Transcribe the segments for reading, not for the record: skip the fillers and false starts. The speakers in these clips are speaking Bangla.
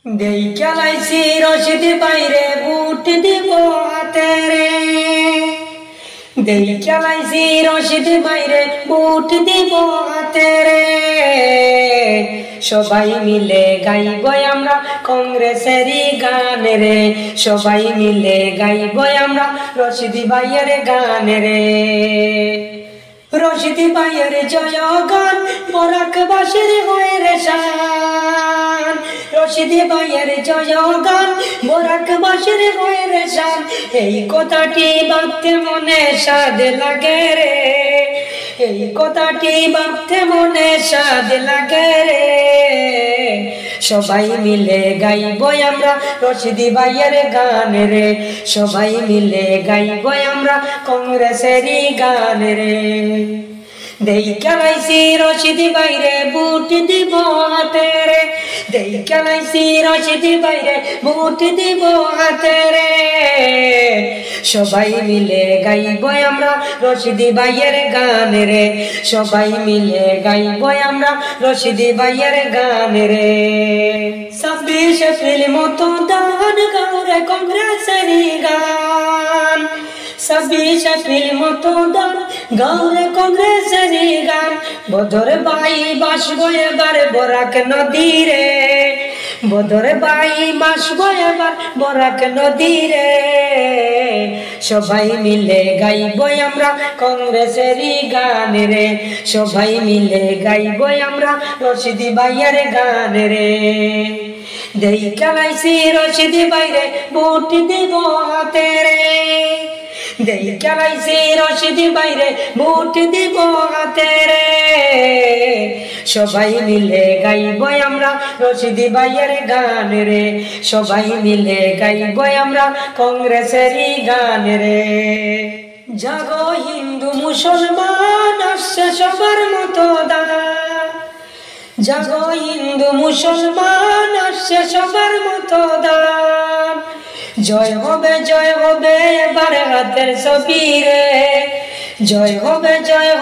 দেখা লাইছি রশিদ বাইরে বুট দিব হাতে রে, দেখা লাইছি রশিদ বাইরে বুট দিব হাতে রে। সবাই মিলে গাইব আমরা কংগ্রেসেরই গান রে, সবাই মিলে গাইব আমরা রশিদ ভাইয়ের গান রে। রশিদ ভাইয়ের জয় গান বরাকবাসীর হয়ে রে শান, রশিদ ভাইয়ের জয় গান বরাকবাসীর হয়ে রে শান। এই কথাটি ভাবতে মনে স্বাদ লাগে রে, এই কথাটি ভাবতে মনে স্বাদ লাগে রে। সবাই মিলে গাইব আমরা রশিদ ভাইয়ের গান রে, সবাই মিলে গাইব আমরা কংগ্রেসেরই গান রে। দেখা লাইছি রশিদ বাইরে বুট দিব হাতে রে, দেখা লাইছি রশিদ বাইরে বুট দিব হাতে রে। সবাই মিলে গাইব আমরা রশিদ ভাইয়ের গান রে, সবাই মিলে গাইব আমরা রশিদ ভাইয়ের গান রে। 26 এপ্রিল মতদান গাঁরে কংগ্রেসেরই গান, 26 এপ্রিল মতদান গাঁরে কংগ্রেসেরই গান। বদর ভাই বাসবো এবার বরাক নদী রে, বদর ভাই বাসবো এবার বরাক নদী রে। সবাই মিলে গাইব আমরা কংগ্রেসেরই গান রে, সবাই মিলে গাইব আমরা রশিদ ভাইয়ের গান রে। দেখা লাইছি রশিদ বাইরে বুট দিব হাতে রে, দেখা লাইছি রশিদ বাইরে বুট দিব হাতে রে। সবাই মিলে গাইব আমরা রশিদ ভাইয়ের গান রে, সবাই মিলে গাইব আমরা কংগ্রেসেরই গান রে। জাগো হিন্দু মুসলমান আসছে সবার মতদান, জাগো হিন্দু মুসলমান আসছে সবার মতদান। জয় হবে এবার হাতের ছবি রে, জয়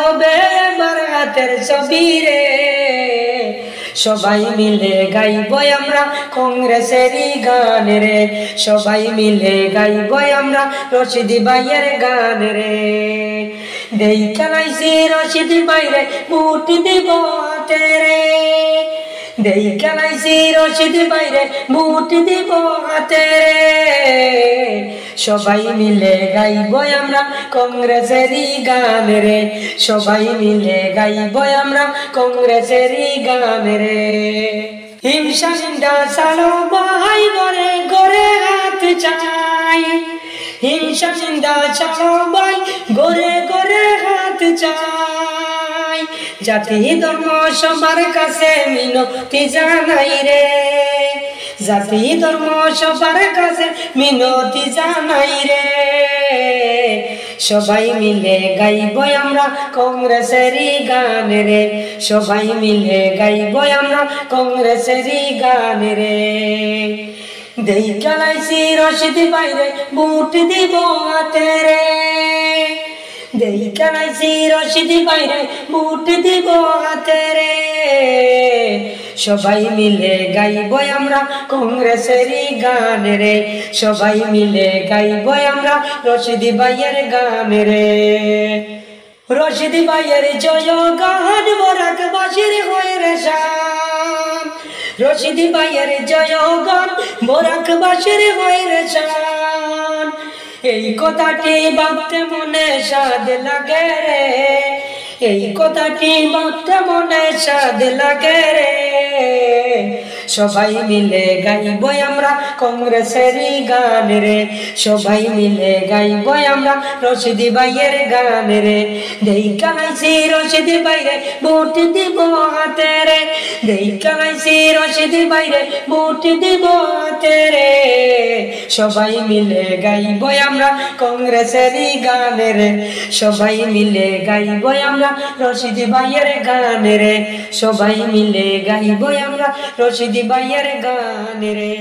হবে এবার হাতের ছবি রে। সবাই মিলে গাইব আমরা কংগ্রেসেরই গান রে, সবাই মিলে গাইব আমরা রশিদ ভাইয়ের গান রে। দেখা লাইছি রশিদ বাইরে বুট দিব হাতে রে, দেখা লাইছি রশিদ বাইরে বুট দিব হাতে রে। সবাই মিলে গাইব আমরা কংগ্রেসেরই গান রে, সবাই মিলে গাইব আমরা কংগ্রেসেরই গান রে। হিংসা নিন্দা ছাড়ো ভাই ঘরে ঘরে হাত চাই, হিংসা নিন্দা ছাড়ো ভাই ঘরে ঘরে হাত চাই। জাতি ধর্ম সবার কাছে মিনতি জানাই রে, জাতি ধর্ম সবার কাছে মিনতি জানাই রে। সবাই মিলে গাইব আমরা কংগ্রেসেরই গান রে, সবাই মিলে গাইব আমরা কংগ্রেসেরই গান রে। দেখা লাইছি রশিদ বাইরে বুট দিব হাতে রে, দেখা লাইছি রশিদ বাইরে বুট দিব হাতে রে। সবাই মিলে গাইব আমরা কংগ্রেসেরই গান রে, সবাই মিলে গাইব আমরা রশিদ ভাইয়ের গান রে। রশিদ ভাইয়ের জয় গান বরাকবাসীর হয়ে রে শান, রশিদ ভাইয়ের জয় গান বরাকবাসীর হয়ে রে শান। এই কথাটি ভাবতে মনে স্বাদ লাগে রে, এই কথাটি ভাবতে মনে স্বাদ লাগে রে। সবাই মিলে গাইব আমরা কংগ্রেসেরই গান রে, সবাই মিলে গাইব আমরা রশিদ ভাইয়ের গান রে। দেখা লাইছি রশিদ বাইরে বুট দিব হাতে রে, দেখা লাইছি রশিদ বাইরে বুট দিব হাতে রে। সবাই মিলে গাইব আমরা কংগ্রেসেরই গান রে, সবাই মিলে গাইব আমরা রশিদ ভাইয়ের গান রে, সবাই মিলে গাইব আমরা রশিদ ভাইয়ের গান রে।